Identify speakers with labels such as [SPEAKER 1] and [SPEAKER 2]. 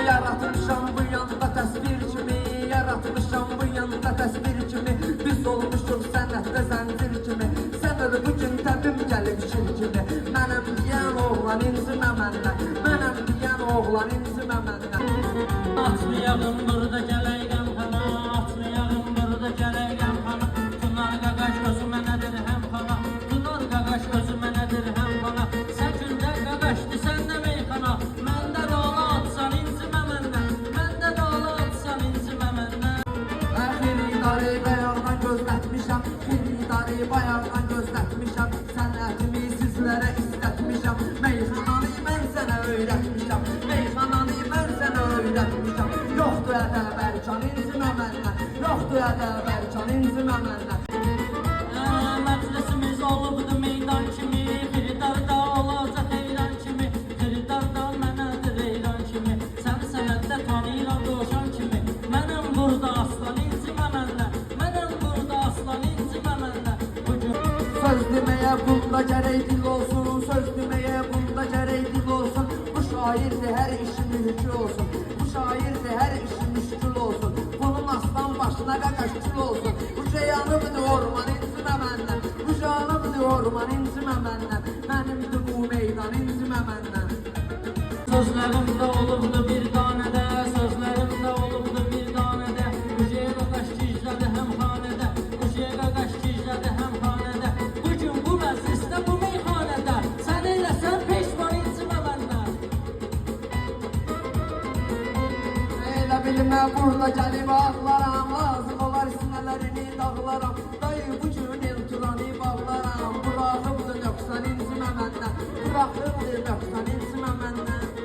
[SPEAKER 1] Yaratmışam bu yanda təsvir kimi, yaratmışam bu yanda təsvir kimi. Biz olmuşuq sənətdə zəncir kimi, sənər bugün təbim gəlib şir kimi. Mənəm deyən oğlan incimə məndən, mənəm deyən oğlan incimə məndən.
[SPEAKER 2] Atmayalım burada gələk qəmxana, atmayalım burada gələk qəmxana. Tunar qaqaş gözümə nədir həm xana, tunar qaqaş gözümə nədir həm xana. Səkündə qaqaşdı səndə meyxana, məndə də ola atsan incimə məndən, məndə də ola atsan incimə məndən.
[SPEAKER 1] Xiridarı bayaqdan gözlətmişəm, xiridarı bayaqdan gözlətmişəm. Sənətimi sizlərə istətmişəm, meyxananı mən sənə öyrətmişəm, meyxananı mən sənə öyrətmişəm. Yoxdur ədəbərcan incimə məndən, yoxdur ədəbərcan incimə məndən.
[SPEAKER 2] Məclisimiz olubdu meydan kimi, xiridarda olacaq heyran kimi, xiridarda mənədir heyran kimi, səni sənətdə tanıyıram doğuşan kimi. Mənəm burada aslan incimə məndən, mənəm burada aslan incimə məndən.
[SPEAKER 1] Söz deməyə bunda gərək dil olsun, söz deməyə bunda gərək dil olsun. Bu şairdir hər işi mülkü olsun, bu şairdir hər işi müşkül olsun. Bunun aslan başına qaqaşçıl olsun. Bu yanıbdır orman incimə məndən, bu yanıbdır orman incimə məndən. Mənimdir bu meydan incimə məndən.
[SPEAKER 2] Sözlərimdə olubdu bir danədə, sözlərimdə olubdu bir danədə. Ucaya qaqaş giclədi həm xanədə, ucaya qaqaş giclədi həm xanədə. Bugün bu məclisdə, bu meyxanədə, sən eləsən peşman incimə məndən.
[SPEAKER 1] Elə bilmə burada gəlib ağlaram, lazım olar sinələrini dağlaram. Dayı bugün el turanı bağlaram, buraxıbdır nöqsan incimə məndən, buraxıbdır nöqsan incimə məndən.